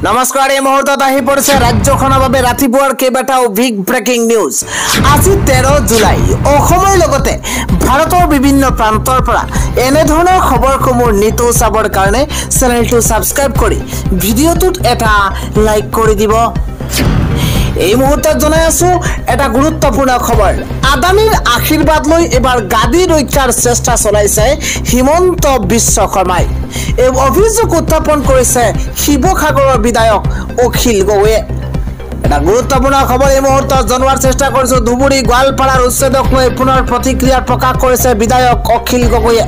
নমস্কাৰ এই মুহূৰ্তত আহি পৰিছে ৰাজ্যখনৰ বাবে ৰাতিপুৱাৰ কেইবাটাও বিগ ব্ৰেকিং নিউজ। আজি 13 জুলাই অসমৰ লগতে ভাৰতৰ বিভিন্ন প্ৰান্তৰ পৰা এনে ধৰণৰ খবৰসমূহ নিতৌ চাবৰ কাৰণে চেনেলটো সাবস্ক্ৰাইব কৰি ভিডিঅ'টোত এটা লাইক কৰি দিব। এই মুহূৰ্তত জনাই আছো এটা গুৰুত্বপূৰ্ণ খবৰ। আদানীৰ আশীৰ্বাদ লৈ এবাৰ গাদী ৰক্ষাৰ চেষ্টা চলাইছে হিমন্ত বিশ্ব শৰ্মাই। এই অভিযোগ উত্থাপন কৰিছে শিৱসাগৰৰ বিধায়ক অখিল গগৈয়ে। এটা গুৰুত্বপূৰ্ণ খবৰ এই মুহূৰ্তত জনোৱাৰ চেষ্টা কৰিছো। ধুবুৰী গোৱালপাৰাৰ উচ্ছেদক লৈ পুনৰ প্ৰতিক্ৰিয়া প্ৰকাশ কৰিছে বিধায়ক অখিল গগৈয়ে।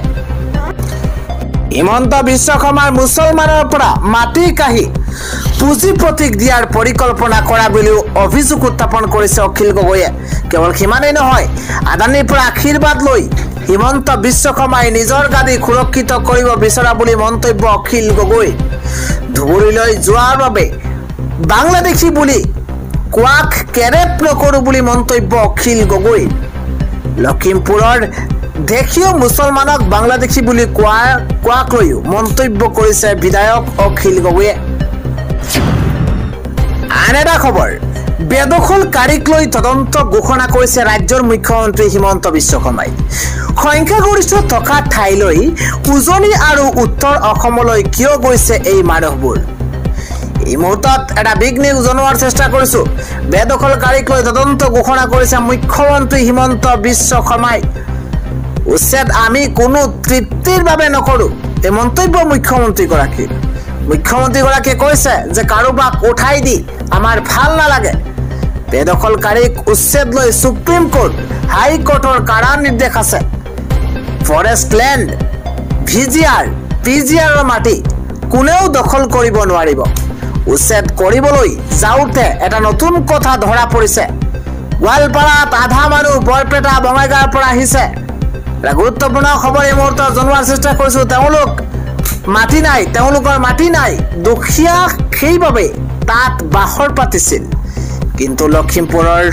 হিমন্ত বিশ্ব শৰ্মাৰ মুছলমানৰ পৰা মাটি কাঢ়ি পুঁজি প্ৰতীক দিয়াৰ পৰিকল্পনা কৰা বুলিও অভিযোগ উত্থাপন কৰিছে অখিল গগৈয়ে। কেৱল সিমানেই নহয়, আদানীৰ পৰা আশীৰ্বাদ লৈ হিমন্ত বিশ্ব শৰ্মাই নিজৰ গাদী সুৰক্ষিত কৰিব বিচৰা বুলি মন্তব্য অখিল গগৈ। ধুবুৰীলৈ যোৱাৰ বাবে বাংলাদেশী বুলি কোৱাক কেৰেপ নকৰো বুলি মন্তব্য অখিল গগৈ। লখিমপুৰৰ দেশীয় মুছলমানক বাংলাদেশী বুলি কোৱাক লৈও মন্তব্য কৰিছে বিধায়ক অখিল গগৈয়ে। আন এটা খবৰ, বেদখলকাৰীক লৈ তদন্ত ঘোষণা কৰিছে ৰাজ্যৰ মুখ্যমন্ত্ৰী হিমন্ত বিশ্ব শৰ্মাই। সংখ্যাগৰিষ্ঠ থকা ঠাইলৈ উজনি আৰু উত্তৰ অসমলৈ কিয় গৈছে এই মানুহবোৰ? এই মুহূৰ্তত এটা বিগ নিউজ জনোৱাৰ চেষ্টা কৰিছো। বেদখলকাৰীক লৈ তদন্ত ঘোষণা কৰিছে মুখ্যমন্ত্ৰী হিমন্ত বিশ্ব শৰ্মাই। উচ্ছেদ আমি কোনো তৃপ্তিৰ বাবে নকৰো, এই মন্তব্য মুখ্যমন্ত্ৰীগৰাকীয়ে কৈছে যে কাৰোবাক উঠাই দি আমাৰ ভাল নালাগে। বেদখলকাৰীক উচ্ছেদ লৈ সুপ্ৰিম কোৰ্ট হাইকোৰ্টৰ কাৰা নিৰ্দেশ আছে। ফৰেষ্ট লেণ্ড পিজিআৰৰ মাটি কোনেও দখল কৰিব নোৱাৰিব। উচ্ছেদ কৰিবলৈ যাওঁতে এটা নতুন কথা ধৰা পৰিছে। গোৱালপাৰাত আধা মানুহ বৰপেটা বঙাইগাঁৱৰ পৰা আহিছে। এটা গুৰুত্বপূৰ্ণ খবৰ এই মুহূৰ্তত জনোৱাৰ চেষ্টা কৰিছো। তেওঁলোকৰ মাটি নাই, দুখীয়া সেইবাবে তাত বাহৰ পাতিছিল। কিন্তু লখিমপুৰৰ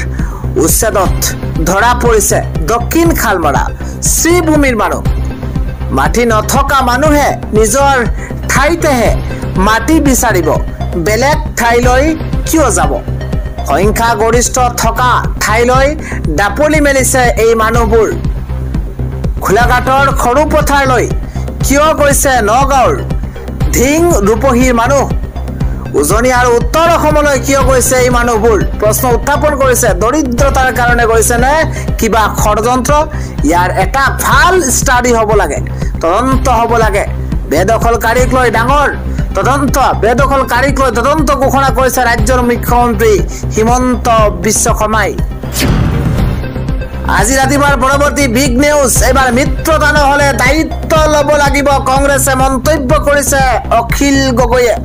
উচ্ছেদত ধৰা পৰিছে দক্ষিণ খালমৰা শ্ৰীভূমিৰ মানুহ। মাটি নথকা মানুহে নিজৰ ঠাইতেহে মাটি বিচাৰিব, বেলেগ ঠাইলৈ কিয় যাব? সংখ্যাগৰিষ্ঠ থকা ঠাইলৈ দাপলি মেলিছে এই মানুহবোৰ। খোলাঘাটৰ সৰু পথাৰলৈ কিয় গৈছে নগাঁৱৰ ধিং ৰূপহীৰ মানুহ? উজনি আৰু উত্তৰ অসমলৈ কিয় গৈছে এই মানুহবোৰ? প্ৰশ্ন উত্থাপন কৰিছে। দৰিদ্ৰতাৰ কাৰণে গৈছে নে কিবা ষড়যন্ত্ৰ? ইয়াৰ এটা ভাল ষ্টাডি হ'ব লাগে, তদন্ত হ'ব লাগে। বেদখলকাৰীক লৈ তদন্ত ঘোষণা কৰিছে ৰাজ্যৰ মুখ্যমন্ত্ৰী হিমন্ত বিশ্ব শৰ্মাই। আজি ৰাতিপুৱাৰ পৰৱৰ্তী বিগ নিউজ। এবাৰ মিত্ৰতা নহলে দায়িত্ব ল'ব লাগিব কংগ্ৰেছে মন্তব্য কৰিছে অখিল গগৈয়ে।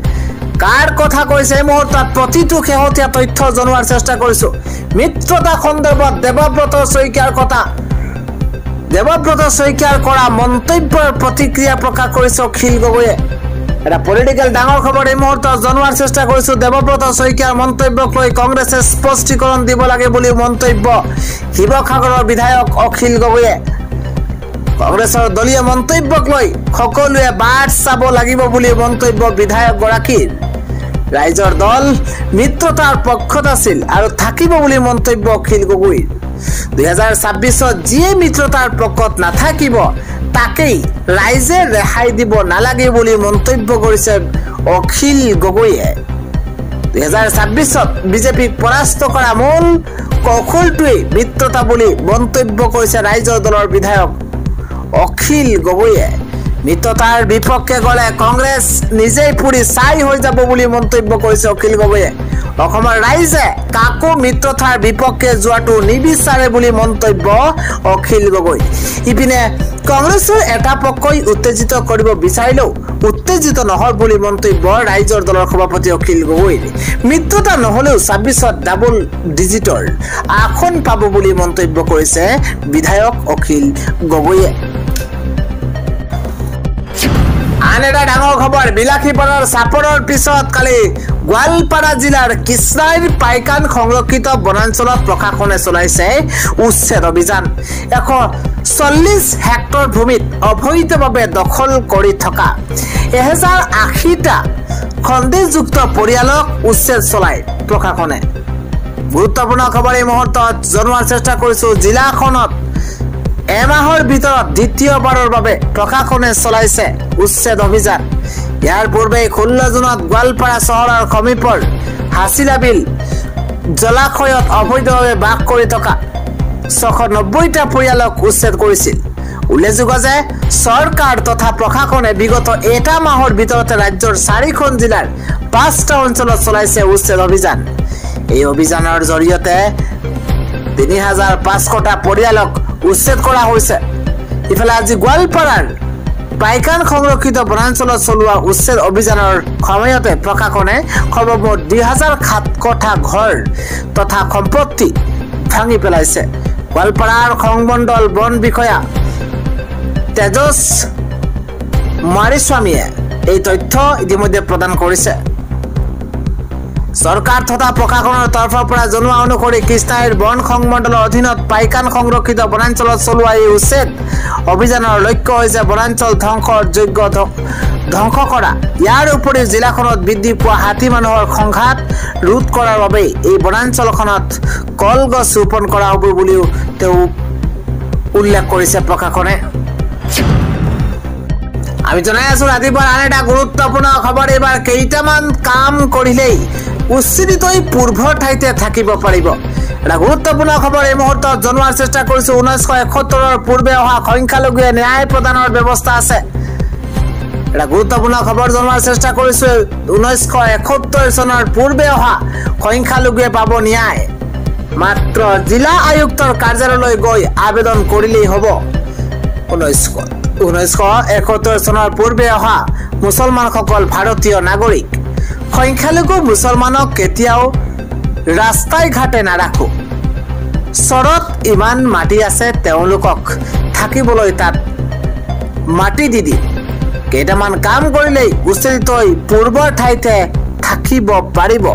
কাৰ কথা কৈছে এই মুহূৰ্তত প্ৰতিটো শেহতীয়া তথ্য জনোৱাৰ চেষ্টা কৰিছো। মিত্ৰতা সন্দৰ্ভত দেৱব্ৰত শইকীয়াৰ কৰা মন্তব্যৰ প্ৰতিক্ৰিয়া প্ৰকাশ কৰিছে অখিল গগৈয়ে। এটা পলিটিকেল ডাঙৰ খবৰ এই মুহূৰ্তত জনোৱাৰ চেষ্টা কৰিছো। দেৱব্ৰত শইকীয়াৰ মন্তব্যক লৈ কংগ্ৰেছে স্পষ্টীকৰণ দিব লাগে বুলি মন্তব্য শিৱসাগৰৰ বিধায়ক অখিল গগৈয়ে। কংগ্ৰেছৰ দলীয় মন্তব্যক লৈ সকলোৱে বাট চাব লাগিব বুলি মন্তব্য বিধায়কগৰাকীৰ। ৰাইজৰ দল মিত্ৰতাৰ পক্ষত আছিল আৰু থাকিব বুলি মন্তব্য অখিল গগৈৰ। 2026ত যিয়ে মিত্ৰতাৰ পক্ষত নাথাকিব তাকেই ৰাইজে ৰেহাই দিব নালাগে বুলি মন্তব্য কৰিছে অখিল গগৈয়ে। 2026ত বিজেপিক পৰাস্ত কৰা মূল কৌশলটোৱেই মিত্ৰতা বুলি মন্তব্য কৰিছে ৰাইজৰ দলৰ বিধায়ক অখিল গগৈয়ে। মিত্ৰতাৰ বিপক্ষে গলে কংগ্ৰেছ নিজেই পুৰি ছাই হৈ যাব বুলি মন্তব্য কৰিছে অখিল গগৈয়ে। অসমৰ ৰাইজে কাকো মিত্ৰতাৰ বিপক্ষে যোৱাটো নিবিচাৰে বুলি মন্তব্য অখিল গগৈ। ইপিনে কংগ্ৰেছৰ এটা পক্ষই উত্তেজিত কৰিব বিচাৰিলেও উত্তেজিত নহয় বুলি মন্তব্য ৰাইজৰ দলৰ সভাপতি অখিল গগৈৰ। মিত্ৰতা নহলেও 26ত ডাবল ডিজিটৰ আসন পাব বুলি মন্তব্য কৰিছে বিধায়ক অখিল গগৈয়ে। আন এটা ডাঙৰ খবৰ, বিলাসীপাৰাৰ চাপৰৰ পিছত কালি গোৱালপাৰা জিলাৰ কৃষ্ণাইৰ পাইকান সংৰক্ষিত বনাঞ্চলত প্ৰশাসনে চলাইছে উচ্ছেদ অভিযান। 140 হেক্টৰ ভূমিত অবৈধভাৱে দখল কৰি থকা 1080টা সন্দেহযুক্ত পৰিয়ালক উচ্ছেদ চলাই প্ৰশাসনে। গুৰুত্বপূৰ্ণ খবৰ এই মুহূৰ্তত জনোৱাৰ চেষ্টা কৰিছো। জিলাখনত এমাহৰ ভিতৰত দ্বিতীয়বাৰৰ বাবে প্ৰশাসনে চলাইছে উচ্ছেদ অভিযান। ইয়াৰ পূৰ্বে 16 জুনত গোৱালপাৰা চহৰৰ সমীপৰ হাছিলাবিল জলাশয়ত অবৈধভাৱে বাস কৰি থকা 690টা পৰিয়ালক উচ্ছেদ কৰিছিল। উল্লেখযোগ্য যে চৰকাৰ তথা প্ৰশাসনে বিগত এটা মাহৰ ভিতৰতে ৰাজ্যৰ 4খন জিলাৰ 5টা অঞ্চলত চলাইছে উচ্ছেদ অভিযান। এই অভিযানৰ জৰিয়তে 3500টা পৰিয়ালক উচ্ছেদ কৰা হৈছে। ইফালে আজি গোৱালপাৰাৰ পাইকান সংৰক্ষিত বনাঞ্চলত চলোৱা উচ্ছেদ অভিযানৰ সময়তে প্ৰশাসনে সৰ্বমুঠ 2007 ঘৰ তথা সম্পত্তি ভাঙি পেলাইছে। গোৱালপাৰাৰ সংমণ্ডল বন বিষয়া তেজস মাৰিস্বামীয়ে এই তথ্য ইতিমধ্যে প্ৰদান কৰিছে। চৰকাৰ তথা প্ৰশাসনৰ তৰফৰ পৰা জনোৱা অনুসৰি কৃষ্ণাইৰ বন সংমণ্ডলৰ অধীনত পাইকান সংৰক্ষিত বনাঞ্চলত চলোৱা এই উচ্ছেদ অভিযানৰ লক্ষ্য হৈছে বনাঞ্চল ধ্বংস কৰা। ইয়াৰ উপৰিও জিলাখনত বৃদ্ধি পোৱা হাতী মানুহৰ সংঘাত ৰোধ কৰাৰ বাবে এই বনাঞ্চলখনত কলগছ ৰোপণ কৰা হ'ব বুলিও তেওঁ উল্লেখ কৰিছে প্ৰশাসনে। আমি জনাই আছো ৰাতিপুৱাৰ আন এটা গুৰুত্বপূৰ্ণ খবৰ। এইবাৰ কেইটামান কাম কৰিলেই উচ্ছেদিতই পূৰ্বৰ ঠাইতে থাকিব পাৰিব। এটা গুৰুত্বপূৰ্ণ খবৰ এই মুহূৰ্তত জনোৱাৰ চেষ্টা কৰিছো। 1971 পূৰ্বে অহা সংখ্যালঘুৱে ন্যায় প্ৰদানৰ ব্যৱস্থা আছে। এটা গুৰুত্বপূৰ্ণ খবৰ জনোৱাৰ চেষ্টা কৰিছো। 1971 চনৰ পূৰ্বে অহা সংখ্যালঘুৱে পাব ন্যায়। মাত্ৰ জিলা আয়ুক্তৰ কাৰ্যালয়লৈ গৈ আবেদন কৰিলেই হ'ব। 1971 চনৰ পূৰ্বে অহা মুছলমানসকল ভাৰতীয় নাগৰিক। সংখ্যালঘু মুছলমানক কেতিয়াও ৰাস্তাই ঘাটে নাৰাখো। চৰত ইমান মাটি আছে, তেওঁলোকক থাকিবলৈ তাত মাটি দি দিম। কেইটামান কাম কৰিলেই উচ্ছেদিতই পূৰ্বৰ ঠাইতে থাকিব পাৰিব।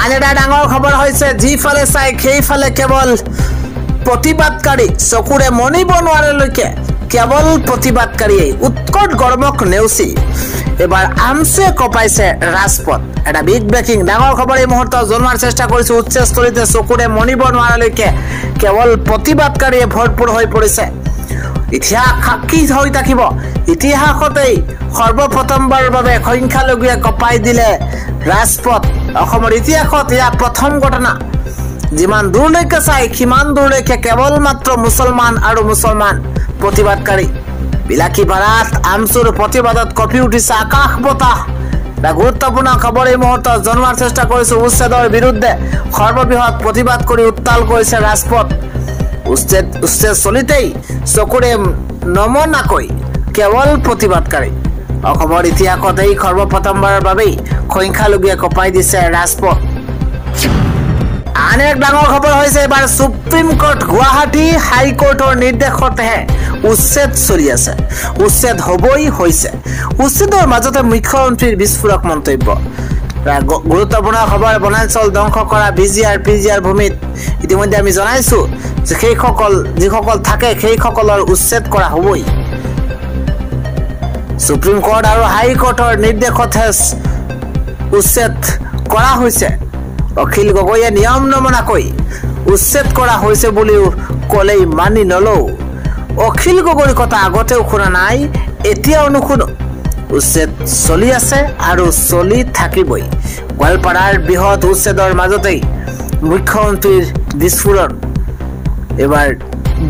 আন এটা ডাঙৰ খবৰ হৈছে যিফালে চাই সেইফালে কেৱল প্ৰতিবাদকাৰী, চকুৰে মনিব নোৱাৰালৈকে কেৱল প্ৰতিবাদকাৰীয়ে উৎকট গৰমক নেওচি এবাৰ আমচুৱে কপাইছে ৰাজপথ। এটা বিগ ব্ৰেকিং ডাঙৰ খবৰ এই মুহূৰ্তত জনোৱাৰ চেষ্টা কৰিছো। উচ্চস্থলীতে চকুৰে মনিব নোৱাৰালৈকে কেৱল প্ৰতিবাদকাৰীয়ে ভৰপূৰ হৈ পৰিছে। ইতিহাস সাক্ষী হৈ থাকিব। ইতিহাসতেই সৰ্বপ্ৰথমবাৰৰ বাবে সংখ্যালঘুৱে কপাই দিলে ৰাজপথ। অসমৰ ইতিহাসত এয়া প্ৰথম ঘটনা। যিমান দূৰলৈকে চাই সিমান দূৰলৈকে কেৱল মাত্ৰ মুছলমান আৰু মুছলমান প্ৰতিবাদকাৰী। বিলাসী ভাড়াত আমচুৰ প্ৰতিবাদত কঁপি উঠিছে আকাশ বতাহ। এটা গুৰুত্বপূৰ্ণ খবৰ এই মুহূৰ্তত জনোৱাৰ চেষ্টা কৰিছো। উচ্ছেদৰ বিৰুদ্ধে সৰ্ববৃহৎ প্ৰতিবাদ কৰি উত্তাল কৰিছে ৰাজপথ। উচ্ছেদ চলিতেই চকুৰে নমনাকৈ কেৱল প্ৰতিবাদকাৰী। অসমৰ ইতিহাসত এই সৰ্বপ্ৰথমবাৰৰ বাবেই সংখ্যালঘুৱে কঁপাই দিছে ৰাজপথ। আন এক ডাঙৰ খবৰ হৈছে এবাৰ সুপ্ৰিম কোৰ্ট গুৱাহাটী হাইকোৰ্টৰ নিৰ্দেশতেহে উচ্ছেদ চলি আছে। উচ্ছেদ হবই হৈছে। উচ্ছেদৰ মাজতে মুখ্যমন্ত্ৰীৰ বিস্ফোৰক মন্তব্য। গুৰুত্বপূৰ্ণ খবৰ। বনাঞ্চল ধ্বংস কৰা পিজিআৰ ভূমিত ইতিমধ্যে আমি জনাইছো যে যিসকল থাকে সেইসকলৰ উচ্ছেদ কৰা হবই। সুপ্ৰিম কোৰ্ট আৰু হাইকোৰ্টৰ নিৰ্দেশতহে উচ্ছেদ কৰা হৈছে। অখিল গগৈয়ে নিয়ম নমনাকৈ উচ্ছেদ কৰা হৈছে বুলিও ক'লেই মানি নলওঁ। অখিল গগৈৰ কথা আগতেও শুনা নাই, এতিয়াও নুশুনো। উচ্ছেদ চলি আছে আৰু চলি থাকিবই। গোৱালপাৰাৰ বৃহৎ উচ্ছেদৰ মাজতেই মুখ্যমন্ত্ৰীৰ বিস্ফোৰণ। এবাৰ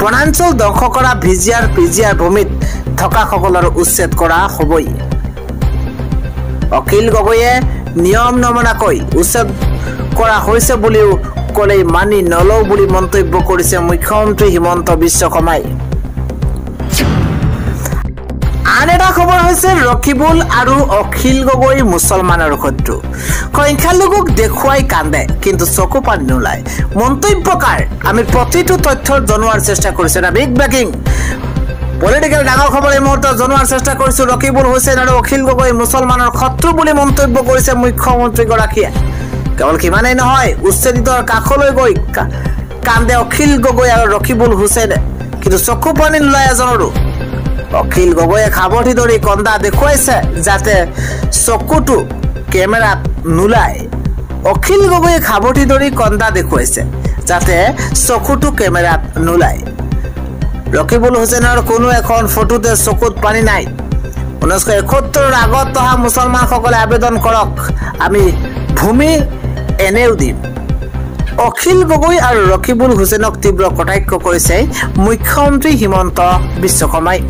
বনাঞ্চল ধ্বংস কৰা পিজিআৰ ভূমিত থকা সকলৰ উচ্ছেদ কৰা হবই। অখিল গগৈয়ে নিয়ম নমনাকৈ উচ্ছেদ কৰা হৈছে বুলিও ক'লেই মানি নলওঁ বুলি মন্তব্য কৰিছে মুখ্যমন্ত্ৰী হিমন্ত বিশ্ব শৰ্মাই। আন এটা খবৰ হৈছে ৰকিবুল আৰু অখিল গগৈ মুছলমানৰ শত্ৰু। সংখ্যালঘুক দেখুৱাই কান্দে কিন্তু চকু পানী নোলায়। মন্তব্যকাৰ আমি প্ৰতিটো তথ্য জনোৱাৰ চেষ্টা কৰিছো। এটা বিগ ব্ৰেকিং পলিটিকেল ডাঙৰ খবৰ এই মুহূৰ্তত জনোৱাৰ চেষ্টা কৰিছো। ৰকিবুল হুছেইন আৰু অখিল গগৈ মুছলমানৰ শত্ৰু বুলি মন্তব্য কৰিছে মুখ্যমন্ত্ৰীগৰাকীয়ে। কেৱল সিমানেই নহয়, উচ্ছেদিতৰ কাষলৈ গৈ কান্দে অখিল গগৈ আৰু ৰকিবুল হুছেইনে, কিন্তু চকু পানী নোলায় এজনৰো। অখিল গগৈয়ে সাৱধি ধৰি কন্দা দেখুৱাইছে যাতে চকুটো কেমেৰাত নোলায় অখিল গগৈয়ে সাৱধি ধৰি কন্দা দেখুৱাইছে যাতে চকুটো কেমেৰাত নোলায় ৰকিবুল হুছেইনৰ কোনো এখন ফটোতে চকুত পানী নাই 1971 আগত অহা মুছলমানসকলে আবেদন কৰক আমি ভূমি এনেও দিম অখিল গগৈ আৰু ৰকিবুল হুছেইনক তীব্ৰ কটাক্ষ কৰিছে মুখ্যমন্ত্ৰী হিমন্ত বিশ্ব শৰ্মাই